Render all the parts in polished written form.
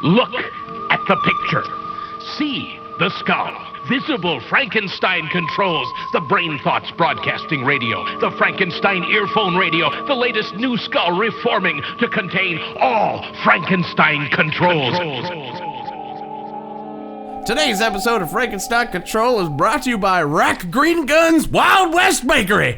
Look at the picture. See the skull. Visible Frankenstein controls. The Brain Thoughts broadcasting radio. The Frankenstein earphone radio. The latest new skull reforming to contain all Frankenstein controls. Today's episode of Frankenstein Control is brought to you by Rack Green Guns Wild West Bakery.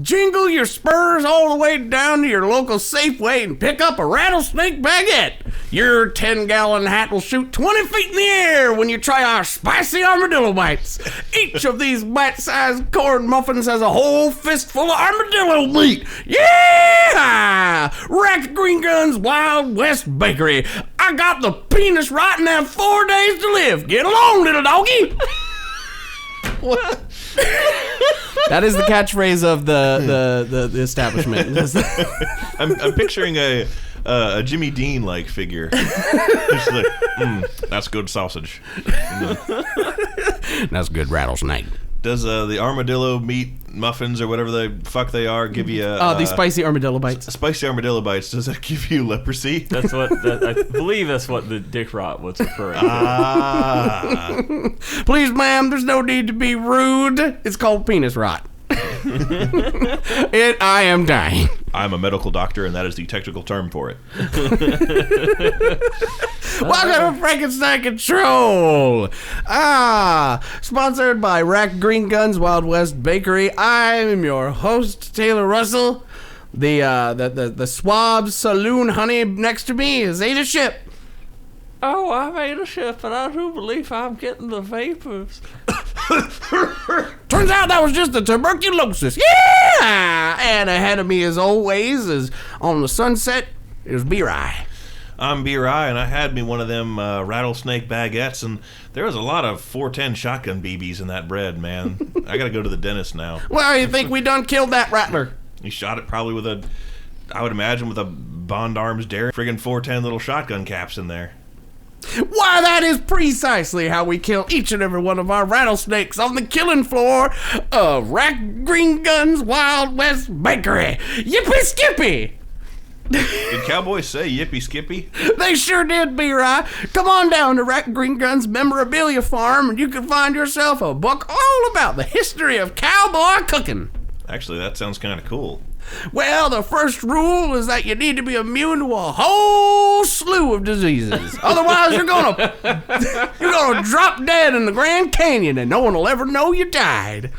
Jingle your spurs all the way down to your local Safeway and pick up a rattlesnake baguette. Your 10-gallon hat will shoot 20 feet in the air when you try our spicy armadillo bites. Each of these bite-sized corn muffins has a whole fistful of armadillo meat. Yeah! Rack Green Guns Wild West Bakery. I got the penis right and have 4 days to live. Get along, little doggy. What? That is the catchphrase of the establishment. I'm picturing a Jimmy Dean like figure. Just like, that's good sausage. That's good rattlesnake. Does the armadillo meat muffins or whatever the fuck they are give you? These spicy armadillo bites. Spicy armadillo bites. Does that give you leprosy? That's what I believe. That's what the dick rot was referring to. Please, ma'am, there's no need to be rude. It's called penis rot. I am dying. I'm a medical doctor, and that is the technical term for it. Welcome to Frankenstein Control. Sponsored by Rack Green Guns Wild West Bakery. I'm your host, Taylor Russell. The swab saloon honey next to me is Ada Ship. Oh, I'm Ada Ship, and I do believe I'm getting the vapors. Turns out that was just the tuberculosis. Yeah! And ahead of me, as always, is on the sunset, is B-Rye. I'm B-Rye, and I had me one of them rattlesnake baguettes, and there was a lot of 410 shotgun BBs in that bread, man. I gotta go to the dentist now. Well, you think we done killed that rattler? He shot it probably with I would imagine with a Bond Arms Dare friggin' 410 little shotgun caps in there. Why, that is precisely how we kill each and every one of our rattlesnakes on the killing floor of Rack Green Guns Wild West Bakery. Yippee Skippy! Did cowboys say yippee skippy? They sure did, B-Rye. Come on down to Rack Green Guns Memorabilia Farm and you can find yourself a book all about the history of cowboy cooking. Actually, that sounds kind of cool. Well, the first rule is that you need to be immune to a whole slew of diseases. Otherwise, you're gonna drop dead in the Grand Canyon and no one will ever know you died.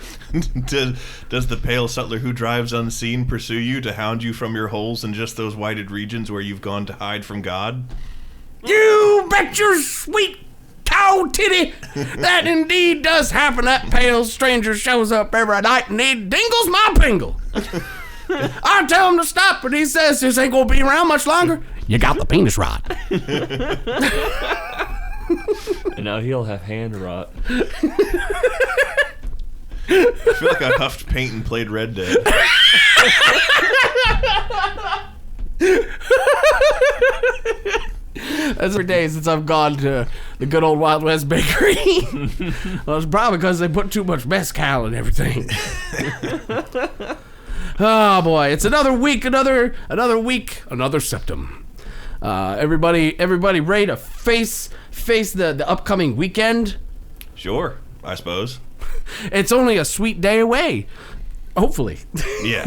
Does the pale sutler who drives unseen pursue you to hound you from your holes in just those whited regions where you've gone to hide from God? You bet your sweet cow titty that indeed does happen. That pale stranger shows up every night and he dingles my pingle. I tell him to stop, but he says this ain't gonna be around much longer. You got the penis rot. And now he'll have hand rot. I feel like I huffed paint and played Red Dead. That's for days since I've gone to the good old Wild West Bakery. Well, it's probably because they put too much mezcal and everything. Oh boy, it's another week, another week, another symptom. Everybody ready to face the upcoming weekend? Sure, I suppose. It's only a sweet day away. Hopefully. Yeah.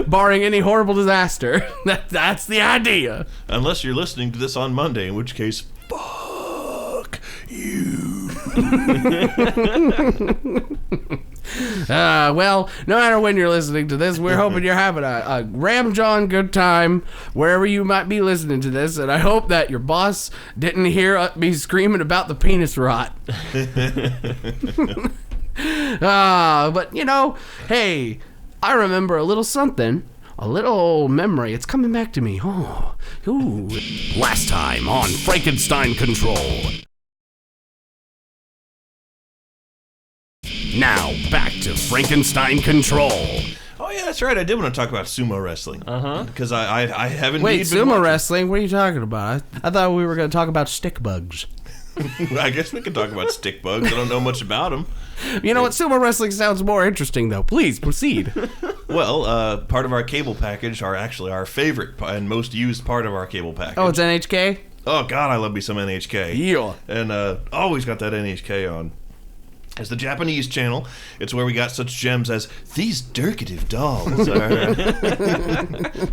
Barring any horrible disaster. That's the idea. Unless you're listening to this on Monday, in which case, fuck you. Well, no matter when you're listening to this, we're hoping you're having a ramjawn good time wherever you might be listening to this, and I hope that your boss didn't hear me screaming about the penis rot. But you know, hey, I remember a little something, a little memory. It's coming back to me. Oh, ooh. Last time on Frankenstein Control. Now, back to Frankenstein Control. Oh, yeah, that's right. I did want to talk about sumo wrestling. Uh-huh. Because I haven't... Wait, sumo wrestling? What are you talking about? I thought we were going to talk about stick bugs. I guess we can talk about stick bugs. I don't know much about them. You know what? Sumo wrestling sounds more interesting, though. Please, proceed. Well, part of our cable package are actually our favorite and most used part of our cable package. Oh, it's NHK? Oh, God, I love me some NHK. Yeah. And always got that NHK on. It's the Japanese channel. It's where we got such gems as These Dirkative Dolls are...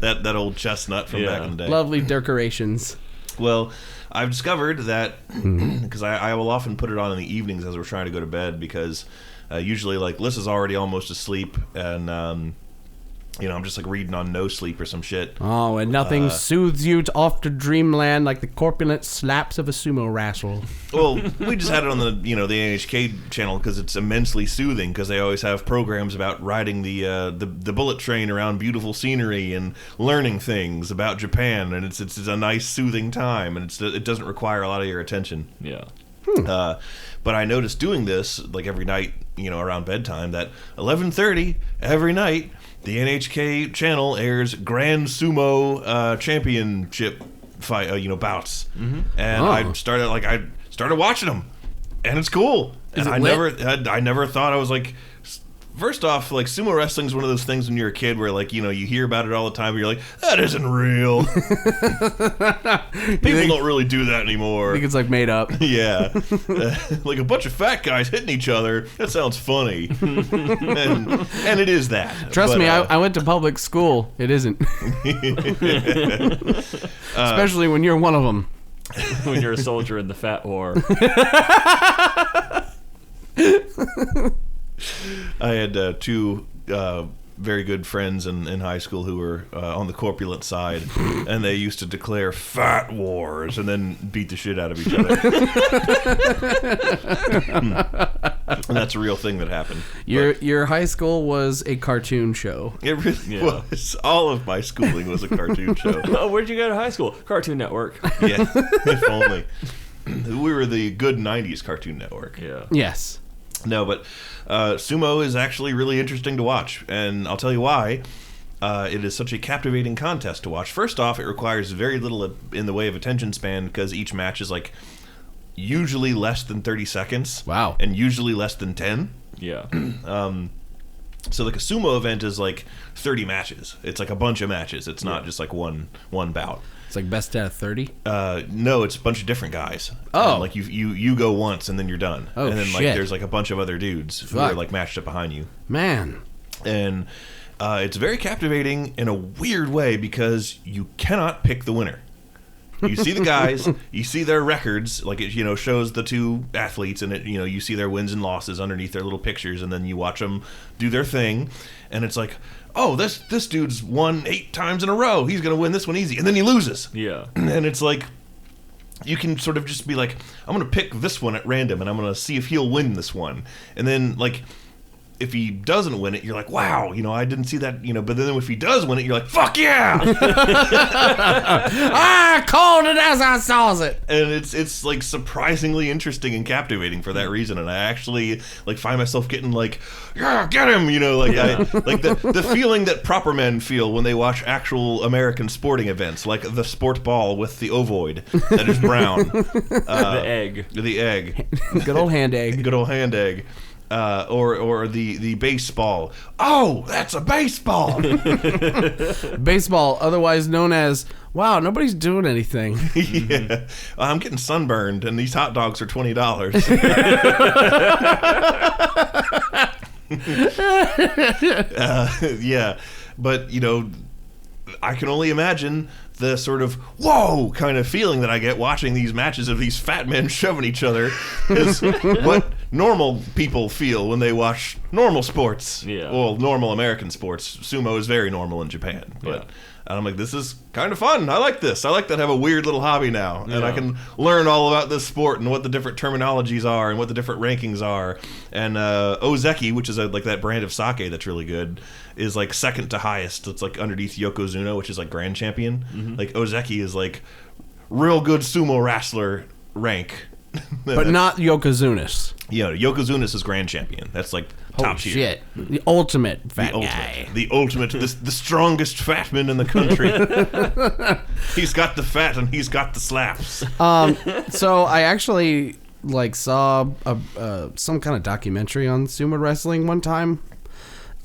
that old chestnut from back in the day. Lovely decorations. Well, I've discovered that, because I will often put it on in the evenings as we're trying to go to bed, because usually, like, Liz is already almost asleep, and, I'm just, like, reading on No Sleep or some shit. Oh, and nothing soothes you off to dreamland like the corpulent slaps of a sumo wrestle. Well, we just had it on the the NHK channel because it's immensely soothing, because they always have programs about riding the bullet train around beautiful scenery and learning things about Japan, and it's a nice soothing time, and it doesn't require a lot of your attention. Yeah. But I noticed doing this like every night, around bedtime, that 11:30 every night, the NHK channel airs Grand Sumo Championship fight, bouts, and I started watching them, and it's cool. Is and it I never thought I was like. First off, like, sumo wrestling is one of those things when you're a kid where, like, you hear about it all the time, and you're like, that isn't real. People don't really do that anymore. I think it's, like, made up. Yeah. Like a bunch of fat guys hitting each other. That sounds funny. and it is that. Trust me, I went to public school. It isn't. Especially when you're one of them. When you're a soldier in the Fat War. I had two very good friends in high school who were on the corpulent side, and they used to declare fat wars and then beat the shit out of each other. And that's a real thing that happened. Your high school was a cartoon show. It really was. All of my schooling was a cartoon show. Oh, where'd you go to high school? Cartoon Network. Yeah, if only. We were the good 90s Cartoon Network. Yeah. Yes. No, but sumo is actually really interesting to watch, and I'll tell you why. It is such a captivating contest to watch. First off, it requires very little in the way of attention span, because each match is like usually less than 30 seconds. Wow. And usually less than 10. Yeah. So like a sumo event is like 30 matches. It's like a bunch of matches. It's not just like one bout. It's like best out of 30? No, it's a bunch of different guys. Oh. Like you go once and then you're done. Oh, and then like shit. there's like a bunch of other dudes who are like matched up behind you. Man. And it's very captivating in a weird way, because you cannot pick the winner. You see the guys, you see their records, like it shows the two athletes, and it you see their wins and losses underneath their little pictures, and then you watch them do their thing, and it's like, oh, this dude's won 8 times in a row. He's gonna win this one easy, and then he loses. Yeah. And it's like, you can sort of just be like, I'm gonna pick this one at random, and I'm gonna see if he'll win this one, and then like, if he doesn't win it, you're like, wow, I didn't see that, but then if he does win it, you're like, fuck yeah! I called it as I saw it. And it's like surprisingly interesting and captivating for that reason. And I actually like find myself getting like, yeah, get him, like the feeling that proper men feel when they watch actual American sporting events, like the sport ball with the ovoid that is brown. The egg. The egg. Good old hand egg. Good old hand egg. Or the baseball. Oh, that's a baseball. Baseball, otherwise known as, wow, nobody's doing anything. Yeah. I'm getting sunburned, and these hot dogs are $20. Yeah. But, I can only imagine the sort of whoa kind of feeling that I get watching these matches of these fat men shoving each other is what normal people feel when they watch normal sports. Yeah. Well, normal American sports. Sumo is very normal in Japan. But I'm like, this is kind of fun. I like this. I like that I have a weird little hobby now. And I can learn all about this sport and what the different terminologies are and what the different rankings are. And Ozeki, which is like that brand of sake that's really good, is like second to highest. It's like underneath Yokozuna, which is like grand champion. Mm-hmm. Like Ozeki is like real good sumo wrestler rank. But not Yokozunas. Yeah, Yokozunas is grand champion. That's like top tier. Shit. The ultimate fat guy. The ultimate, the strongest fat man in the country. He's got the fat and he's got the slaps. So I actually saw some kind of documentary on sumo wrestling one time,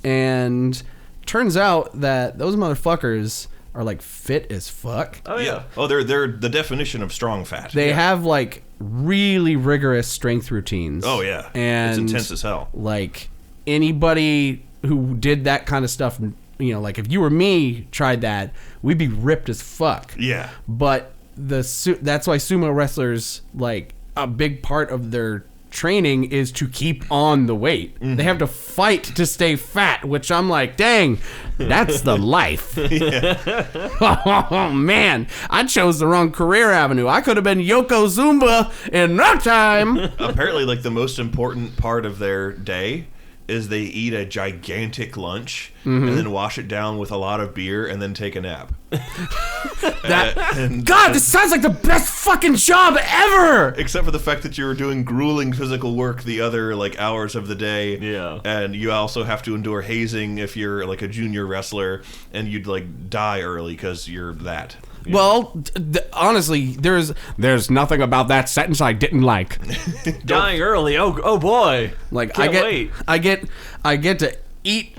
and turns out that those motherfuckers are like fit as fuck. Oh yeah. Oh, they're the definition of strong fat. They have like really rigorous strength routines. Oh yeah, and it's intense as hell. Like anybody who did that kind of stuff, like if you or me tried that, we'd be ripped as fuck. Yeah. But that's why sumo wrestlers, like a big part of their training is to keep on the weight. They have to fight to stay fat, which I'm like, dang, that's the life. Oh man, I chose the wrong career avenue. I could have been Yokozuna in no time. Apparently, like the most important part of their day is they eat a gigantic lunch and then wash it down with a lot of beer and then take a nap. God, this sounds like the best fucking job ever! Except for the fact that you're doing grueling physical work the other like hours of the day. Yeah. And you also have to endure hazing if you're like a junior wrestler, and you'd like die early because you're that. Well, honestly, there's nothing about that sentence I didn't like. Dying early. Oh boy. Like Can't wait. I get to eat,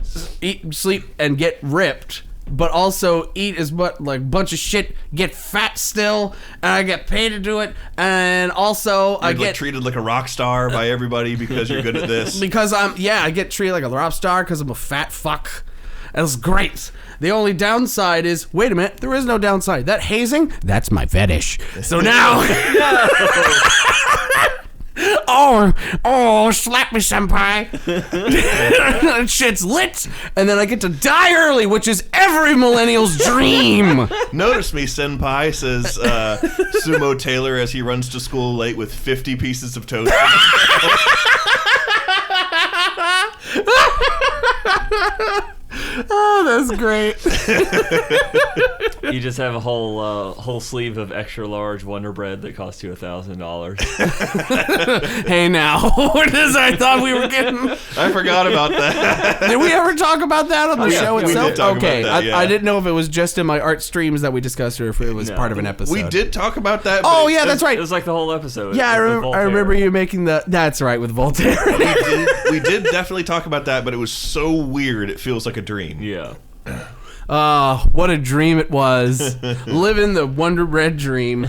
sleep, and get ripped, but also eat as much like bunch of shit, get fat still, and I get paid to do it, and also I get treated like a rock star by everybody because you're good at this. Because I get treated like a rock star because I'm a fat fuck. It's great. The only downside is, wait a minute, there is no downside. That hazing, that's my fetish. So now, oh, slap me, senpai. Shit's lit, and then I get to die early, which is every millennial's dream. Notice me, senpai, says Sumo Taylor as he runs to school late with 50 pieces of toast. Oh, that's great. You just have a whole sleeve of extra large Wonder Bread that costs you $1,000. Hey, now, what is I thought we were getting? I forgot about that. Did we ever talk about that on the show we itself? did talk Okay, about that, yeah. I didn't know if it was just in my art streams that we discussed or if it was part of an episode. We did talk about that. Oh, yeah, that's right. It was like the whole episode. Yeah, I remember you making that's right, with Voltaire. We did definitely talk about that, but it was so weird it feels like a dream. Yeah. What a dream it was. Living the Wonder Bread dream.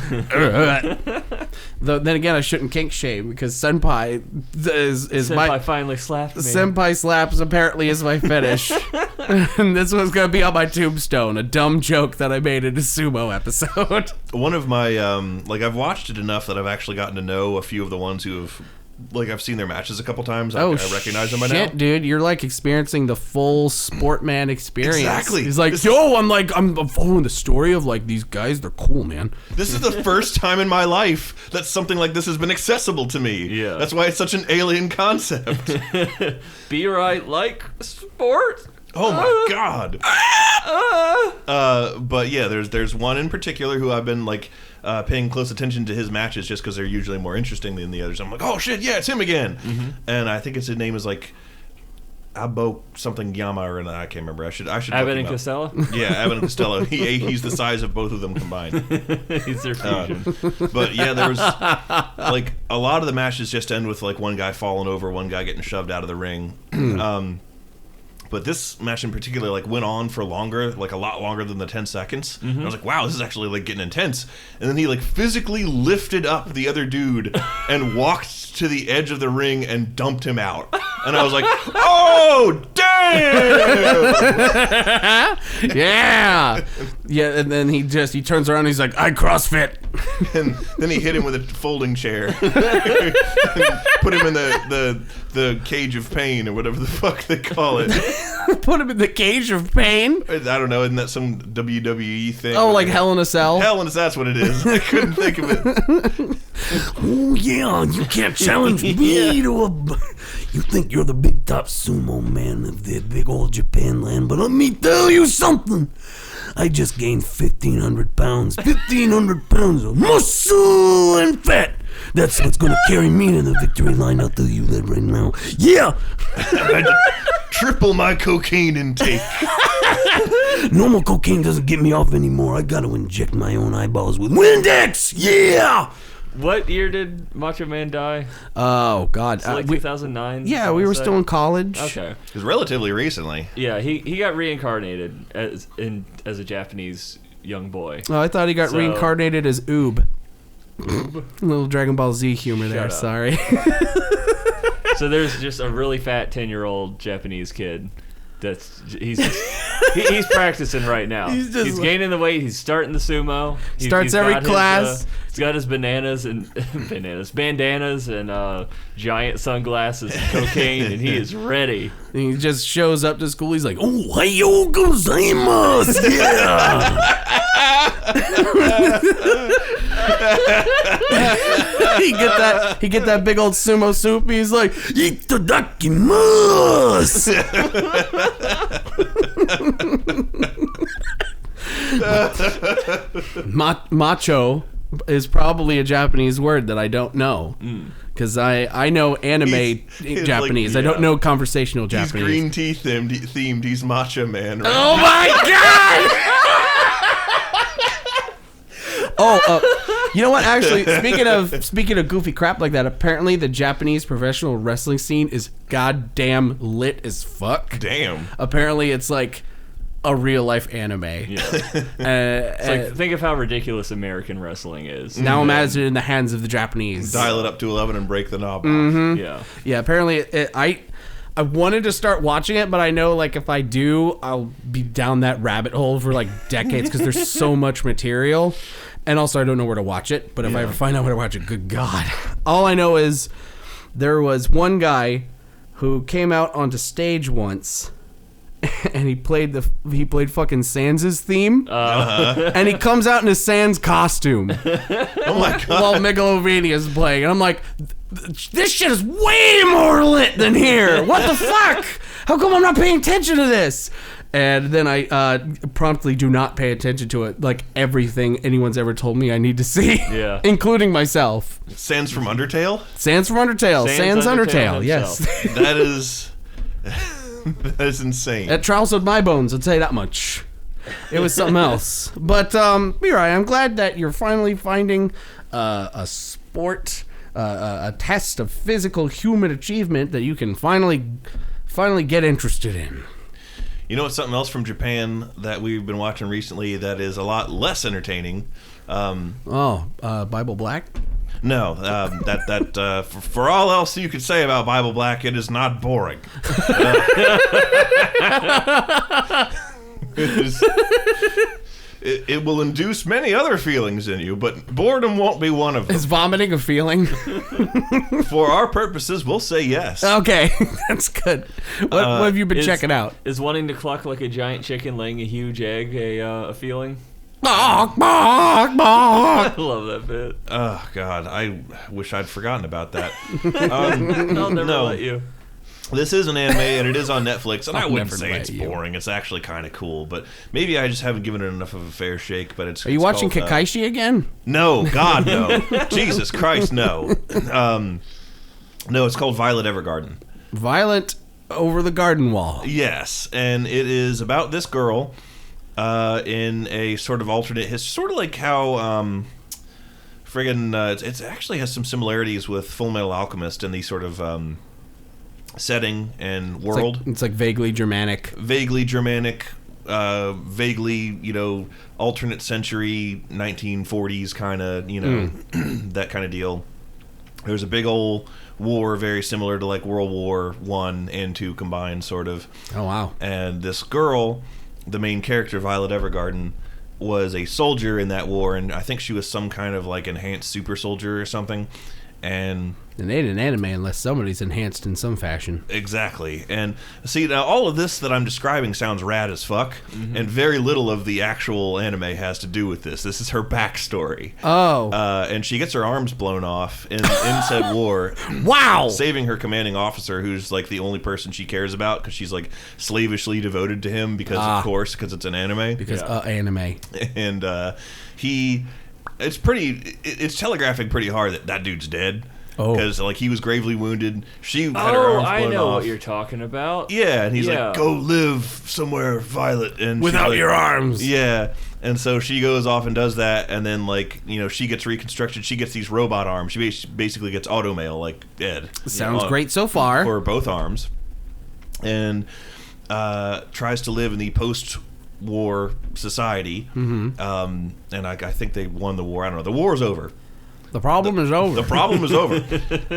Then again, I shouldn't kink shame because Senpai is Senpai my... finally slapped me. Senpai slaps apparently is my fetish. And this one's going to be on my tombstone. A dumb joke that I made in a sumo episode. One of my, I've watched it enough that I've actually gotten to know a few of the ones who have... Like, I've seen their matches a couple times. I recognize them by now. Shit, dude. You're, like, experiencing the full Sportman experience. Exactly. He's like, I'm following the story of, like, these guys. They're cool, man. This is the first time in my life that something like this has been accessible to me. Yeah. That's why it's such an alien concept. Be right like sport. Oh, my God. But, yeah, there's one in particular who I've been, like... paying close attention to his matches just because they're usually more interesting than the others. I'm like, oh shit, yeah, it's him again. Mm-hmm. And I think his name is like Abo something Yama or I can't remember. I should. Abbott and Costello. Yeah, Abbott and Costello. He's the size of both of them combined. He's their fusion. But yeah, there was like a lot of the matches just end with like one guy falling over, one guy getting shoved out of the ring. But this match in particular, like, went on for longer, like, a lot longer than the 10 seconds. Mm-hmm. And I was like, wow, this is actually, like, getting intense. And then he, like, physically lifted up the other dude and walked to the edge of the ring and dumped him out. And I was like, oh, damn! Yeah! Yeah, and then he turns around and he's like, I CrossFit. And then he hit him with a folding chair. Put him in the cage of pain or whatever the fuck they call it. Put him in the cage of pain? I don't know, isn't that some WWE thing? Oh, like Hell in a Cell? Hell in a Cell, that's what it is. I couldn't think of it. Oh, yeah, you can't challenge me to a... You think you're the big top sumo man of the big old Japan land, but let me tell you something. I just gained 1,500 pounds. 1,500 pounds of muscle and fat. That's what's going to carry me to the victory line. I'll tell you that right now. Yeah! Triple my cocaine intake. Normal cocaine doesn't get me off anymore. I got to inject my own eyeballs with Windex. Yeah! What year did Macho Man die? Oh God, Like 2009. yeah, we were still in college. Okay. It was relatively recently. Yeah, he got reincarnated as a Japanese young boy. Oh, I thought he got So- reincarnated as Oob. Little Dragon Ball Z humor there. up. Sorry. So there's just a really fat 10-year-old Japanese kid. He's practicing right now. He's gaining the weight. He's starting the sumo. Starts every class. He's got his bandanas and giant sunglasses and cocaine, and he is ready. And he just shows up to school. He's like, "Oh, hayo gozaimasu!" Yeah. He get that big old sumo soup. He's like, "Itadakimasu." Macho is probably a Japanese word that I don't know. Because I know anime He's Japanese. like, I don't know conversational He's Japanese. green tea themed. He's Macho Man. Right? Oh my god! You know what? Actually, speaking of goofy crap like that, apparently the Japanese professional wrestling scene is goddamn lit as fuck. Damn. Apparently, it's like a real life anime. Yeah. It's like, think of how ridiculous American wrestling is. Now imagine it in the hands of the Japanese. Dial it up to 11 and break the knob Mm-hmm. off. Yeah. Yeah, apparently I wanted to start watching it, but I know like if I do, I'll be down that rabbit hole for like decades because there's so much material. And also I don't know where to watch it, but if I ever find out where to watch it, good God. All I know is there was one guy who came out onto stage once and he played fucking Sans' theme. And he comes out in a Sans costume. Oh my god. While Megalovania is playing. And I'm like, this shit is way more lit than here. What the fuck? How come I'm not paying attention to this? And then I promptly do not pay attention to it, like everything anyone's ever told me I need to see, Yeah. including myself. Sans from Undertale? Sans from Undertale. Sans Undertale, yes. That is insane. That trounced my bones, I'll tell you that much. It was something else. But, Mirai, I'm glad that you're finally finding a sport, a test of physical human achievement that you can finally get interested in. You know what's something else from Japan that we've been watching recently that is a lot less entertaining? Bible Black? No, for all else you could say about Bible Black, it is not boring. It will induce many other feelings in you, but boredom won't be one of them. Is vomiting a feeling? For our purposes, we'll say yes. Okay, that's good. What have you been checking out? Is wanting to cluck like a giant chicken laying a huge egg a feeling? Bark, bark, bark. I love that bit. Oh, God, I wish I'd forgotten about that. I'll never let you. This is an anime, and it is on Netflix, and I wouldn't never say let it's you. boring. It's actually kind of cool, but maybe I just haven't given it enough of a fair shake. But Are you watching called, Kakaishi again? No, God, no. Jesus Christ, no. No, it's called Violet Evergarden. Violet over the garden wall. Yes, and it is about this girl in a sort of alternate history, sort of like how it actually has some similarities with Full Metal Alchemist in the sort of setting and world. It's like vaguely Germanic. Vaguely, alternate century 1940s kind of, that kind of deal. There's a big old war very similar to like World War I and II combined, sort of. Oh, wow. And this girl, the main character, Violet Evergarden, was a soldier in that war, and I think she was some kind of like enhanced super soldier or something. And it ain't an anime unless somebody's enhanced in some fashion. Exactly. And see, now all of this that I'm describing sounds rad as fuck, and very little of the actual anime has to do with this. This is her backstory. Oh. And she gets her arms blown off in said war. Wow. Saving her commanding officer, who's like the only person she cares about because she's like slavishly devoted to him because, of course, because it's an anime. Because anime. And it's telegraphing pretty hard that dude's dead. Oh. Because like he was gravely wounded. She had her arms blown off. I know what you're talking about. Yeah, and he's like, "Go live somewhere, Violet." And Without she's like, your arms. Yeah, And so she goes off and does that, and then, like, you know, she gets reconstructed. She gets these robot arms. She basically gets automail, like Ed. Sounds great so far. For both arms. And tries to live in the post-war society. Mm-hmm. And I think they won the war. I don't know. The war's over. The problem is over. The problem is over.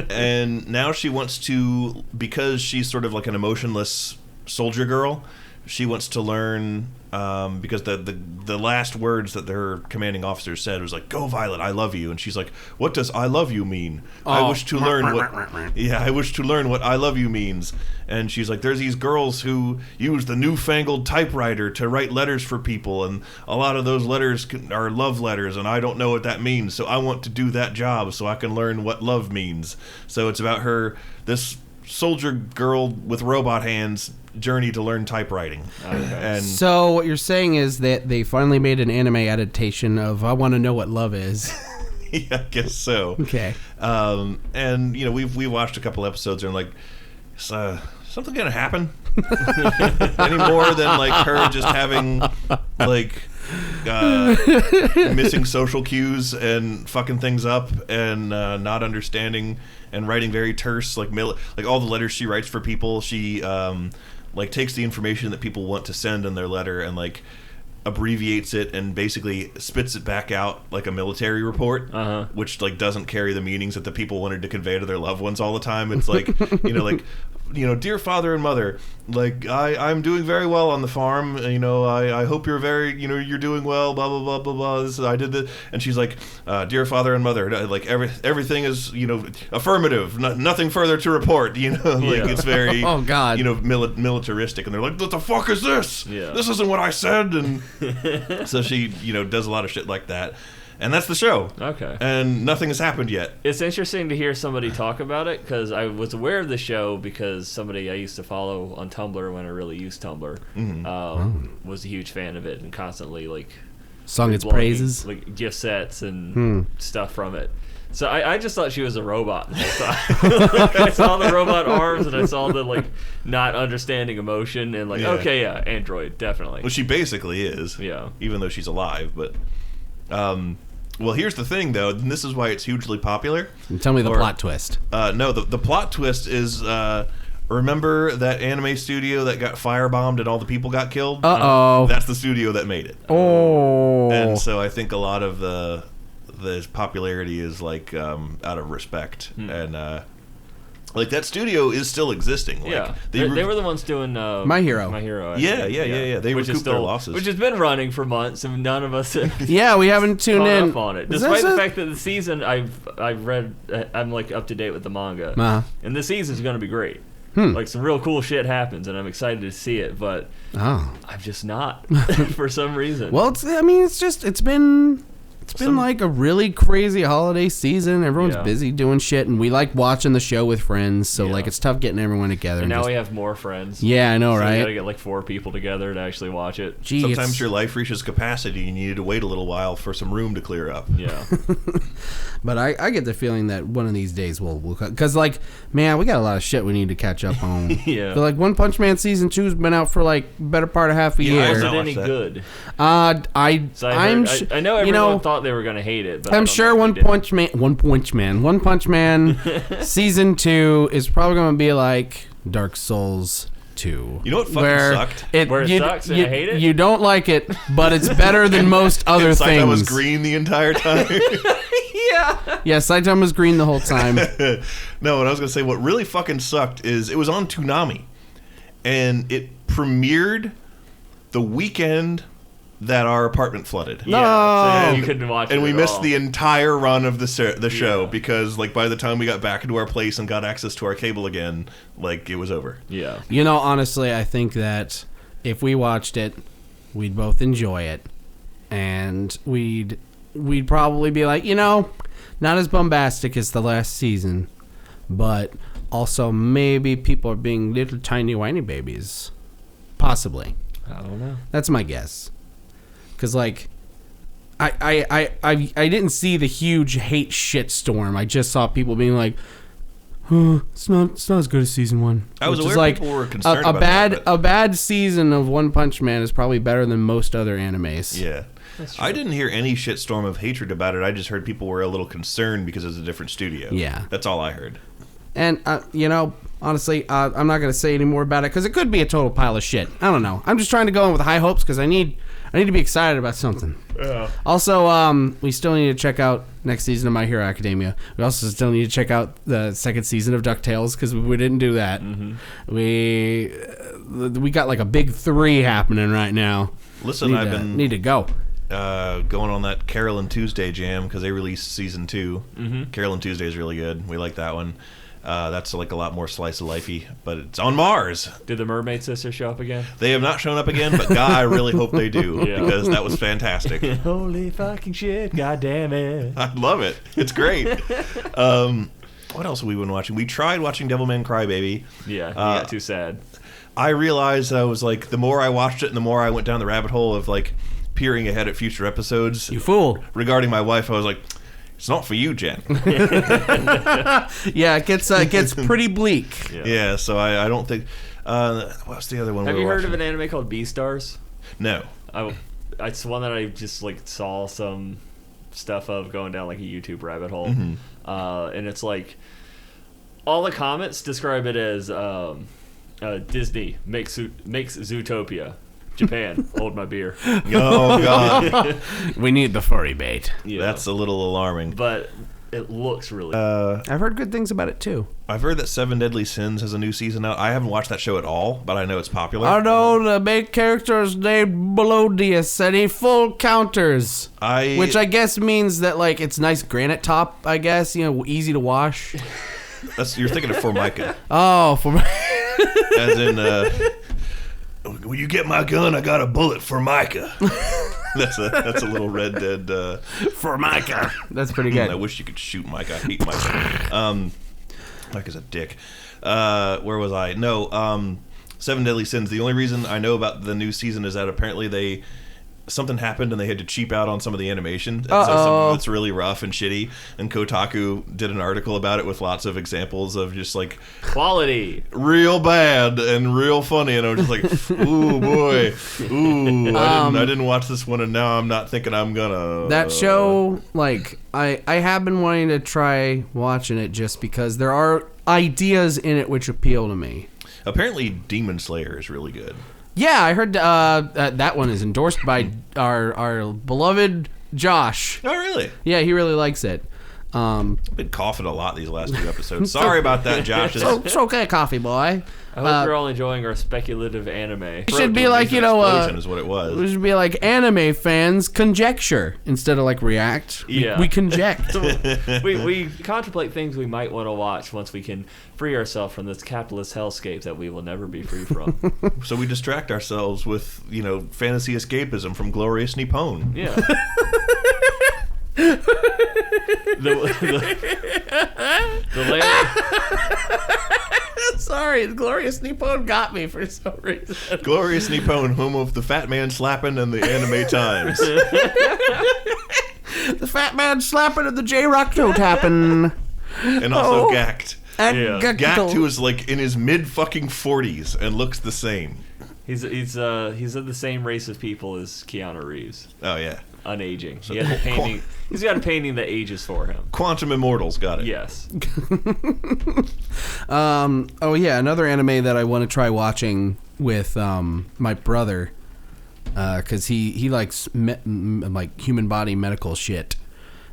And now she wants to, because she's sort of like an emotionless soldier girl, she wants to learn, because the last words that her commanding officer said was like, "Go, Violet, I love you." And she's like, "What does I love you mean? I wish to learn what I wish to learn what I love you means." And she's like, "There's these girls who use the newfangled typewriter to write letters for people, and a lot of those letters are love letters, and I don't know what that means, so I want to do that job so I can learn what love means." So it's about this soldier girl with robot hands journey to learn typewriting. Okay. And so what you're saying is that they finally made an anime adaptation of I Want to Know What Love Is. yeah, I guess so. Okay. And you know, we watched a couple episodes and I'm like, is something gonna happen? Any more than like her just having like missing social cues and fucking things up and not understanding and writing very terse, like all the letters she writes for people, she like takes the information that people want to send in their letter and like abbreviates it and basically spits it back out like a military report, which like doesn't carry the meanings that the people wanted to convey to their loved ones all the time. It's like, dear father and mother, like I'm doing very well on the farm. I hope you're you're doing well. Blah blah blah blah blah. I did this, and she's like, dear father and mother, like everything is affirmative. Nothing further to report. It's very oh god, militaristic, and they're like, what the fuck is this? Yeah. This isn't what I said, and so she does a lot of shit like that. And that's the show. Okay. And nothing has happened yet. It's interesting to hear somebody talk about it, because I was aware of the show because somebody I used to follow on Tumblr when I really used Tumblr was a huge fan of it and constantly sung its praises, like gift sets and stuff from it. So I just thought she was a robot. I saw the robot arms and I saw the not understanding emotion and okay, yeah, android, definitely. Well, she basically is. Yeah. Even though she's alive, but. Well, here's the thing, though, and this is why it's hugely popular. And tell me the plot twist. No, the plot twist is, remember that anime studio that got firebombed and all the people got killed? Uh-oh. That's the studio that made it. Oh. And so I think a lot of the popularity is, out of respect. And, that studio is still existing. Yeah, they were the ones doing My Hero. My Hero. Yeah. They recouped their losses, which has been running for months, and none of us have yeah, we haven't tuned in up on it. Despite the fact that the season I've read, I'm up to date with the manga, and the season's going to be great. Some real cool shit happens, and I'm excited to see it. But I'm just not for some reason. Well, it's been. It's been a really crazy holiday season. Everyone's busy doing shit, and we like watching the show with friends. So it's tough getting everyone together. And now we have more friends. Yeah, I know, so right? You gotta get 4 people together to actually watch it. Gee, sometimes your life reaches capacity, and you need to wait a little while for some room to clear up. Yeah. But I get the feeling that one of these days we'll because man, we got a lot of shit we need to catch up on. Yeah. But One Punch Man season 2's been out for better part of half a year. Is it any good? I know everyone thought they were gonna hate it, but I'm sure One Punch Man season 2 is probably gonna be like Dark Souls 2. You know what fucking sucked? Where it sucks and I hate it? You don't like it, but it's better than most other things. Saitama was green the entire time. Yeah, Saitama was green the whole time. No, what I was going to say, what really fucking sucked is it was on Toonami, and it premiered the weekend that our apartment flooded. Yeah, so you couldn't watch it and we at missed all. the entire run of the show because by the time we got back into our place and got access to our cable again, it was over. Yeah. Honestly, I think that if we watched it, we'd both enjoy it, and we'd probably be like, not as bombastic as the last season, but also maybe people are being little tiny whiny babies. Possibly. I don't know. That's my guess. Because, I didn't see the huge hate shitstorm. I just saw people being like, It's not as good as season 1. I was aware people were concerned about that. A bad season of One Punch Man is probably better than most other animes. Yeah. I didn't hear any shitstorm of hatred about it. I just heard people were a little concerned because it's a different studio. Yeah. That's all I heard. And, honestly, I'm not going to say any more about it because it could be a total pile of shit. I don't know. I'm just trying to go in with high hopes because I need to be excited about something. Yeah. Also, we still need to check out next season of My Hero Academia. We also still need to check out the second season of DuckTales because we didn't do that. Mm-hmm. We got like a big 3 happening right now. Listen, need to go. Going on that Carol and Tuesday jam because they released season 2. Mm-hmm. Carol and Tuesday is really good. We like that one. That's like a lot more slice of lifey, but it's on Mars. Did the Mermaid Sisters show up again? They have not shown up again, but God, I really hope they do because that was fantastic. Holy fucking shit! God damn it! I love it. It's great. What else have we been watching? We tried watching Devilman Crybaby. Yeah, you got too sad. I realized I was like, the more I watched it, and the more I went down the rabbit hole of like peering ahead at future episodes. You fool! Regarding my wife, I was like, it's not for you, Jen. Yeah, it gets pretty bleak. Yeah, so I don't think. What's the other one? Have you heard of an anime called Beastars? No. It's one that I just like saw some stuff of going down like a YouTube rabbit hole, and it's like all the comments describe it as Disney makes Zootopia. Japan, hold my beer. Oh, God. We need the furry bait. Yeah. That's a little alarming. But it looks really I've heard good things about it, too. I've heard that Seven Deadly Sins has a new season out. I haven't watched that show at all, but I know it's popular. I know the main character is named Melodious, and he full counters. Which I guess means that, like, it's nice granite top, I guess, easy to wash. You're thinking of Formica. Oh, Formica. As in, when you get my gun, I got a bullet for Micah. That's a little Red Dead for Micah. That's pretty good. I wish you could shoot Micah. I hate Micah. Micah's a dick. Where was I? No. Seven Deadly Sins. The only reason I know about the new season is that apparently something happened and they had to cheap out on some of the animation. And so some of it's really rough and shitty. And Kotaku did an article about it with lots of examples of just like quality, real bad and real funny. And I was just like, ooh boy, ooh. I didn't watch this one, and now I'm not thinking I'm gonna. That show, like I have been wanting to try watching it just because there are ideas in it which appeal to me. Apparently, Demon Slayer is really good. Yeah, I heard that one is endorsed by our beloved Josh. Oh, really? Yeah, he really likes it. I've been coughing a lot these last 2 episodes. Sorry about that, Josh. It's okay, coffee boy. I hope you're all enjoying our speculative anime. It should be like, is what it was. It should be like anime fans conjecture instead of like react. Yeah. We conject. we contemplate things we might want to watch once we can free ourselves from this capitalist hellscape that we will never be free from. So we distract ourselves with, fantasy escapism from glorious Nippon. Yeah. Sorry, Glorious Nippon got me for some reason. Glorious Nippon, home of the fat man slapping and the anime times. The fat man slapping and the J-Rock toe tapping. And also Gact. And Gact, who is like in his mid-fucking 40s and looks the same. He's of the same race of people as Keanu Reeves. Oh, yeah. Unaging. He has a painting. He's got a painting that ages for him. Quantum Immortals got it. Yes. Oh yeah, another anime that I want to try watching with my brother, because he likes like human body medical shit.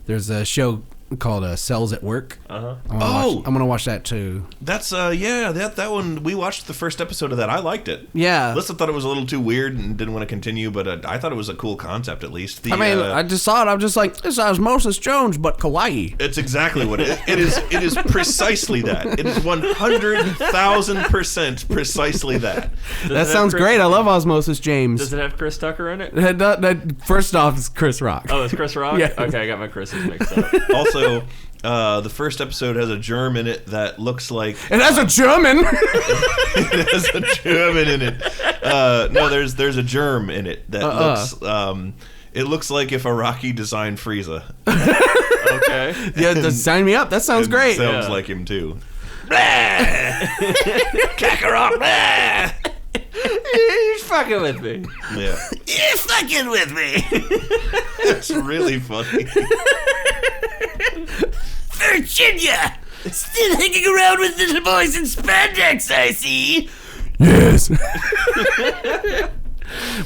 There's a show called Cells at Work. I'm gonna watch that too. That's that one. We watched the first episode of that. I liked it. Yeah. Listen thought it was a little too weird and didn't want to continue, but I thought it was a cool concept at least. I just saw it. I'm just like, this is Osmosis Jones, but kawaii. It's exactly what it is. It is precisely that. It is 100,000% precisely that. That sounds great. I love Osmosis James. Does it have Chris Tucker in it? First off, it's Chris Rock. Oh, it's Chris Rock? Yeah. Okay, I got my Chris's mixed up. Also, the first episode has a germ in it that looks like... It has a German! It has a German in it. No, there's a germ in it that looks... it looks like if Araki designed Frieza. Okay. Yeah, sign me up. That sounds great. Sounds like him, too. Kakarot, blah. You're fucking with me. Yeah. You're fucking with me. It's really funny. Virginia! Still hanging around with little boys in spandex, I see. Yes.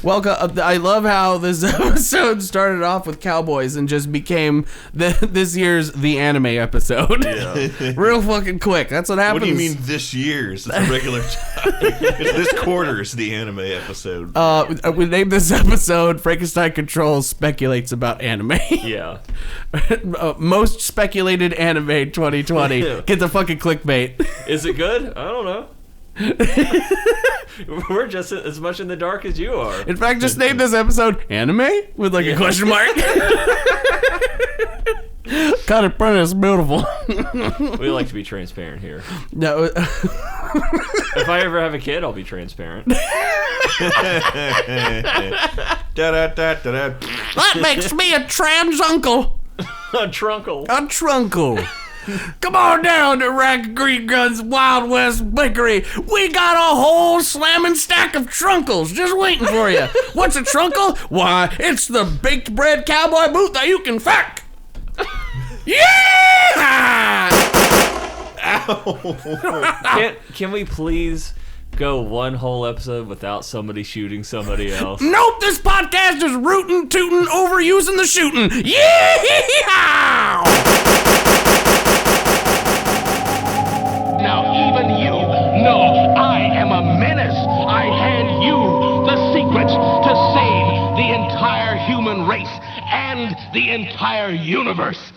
Welcome. I love how this episode started off with cowboys and just became this year's the anime episode. Yeah. Real fucking quick. That's what happens. What do you mean this year's? It's a regular time. It's this quarter's the anime episode. We named this episode Frankenstein Controls Speculates About Anime. Yeah. Most speculated anime 2020. Get the fucking clickbait. Is it good? I don't know. We're just as much in the dark as you are. In fact, just name this episode Anime with like a question mark. Cut it, print it's beautiful. We like to be transparent here. No. If I ever have a kid, I'll be transparent. That makes me a trans uncle. A trunkle. A trunkle. Come on down to Rack Green Gun's Wild West Bakery. We got a whole slamming stack of trunkles just waiting for you. What's a trunkle? Why, it's the baked bread cowboy boot that you can fuck. Yeah! Ow. Can we please go one whole episode without somebody shooting somebody else? Nope, this podcast is rootin', tootin', overusing the shooting. Yeah! Now even you know I am a menace. I hand you the secrets to save the entire human race and the entire universe.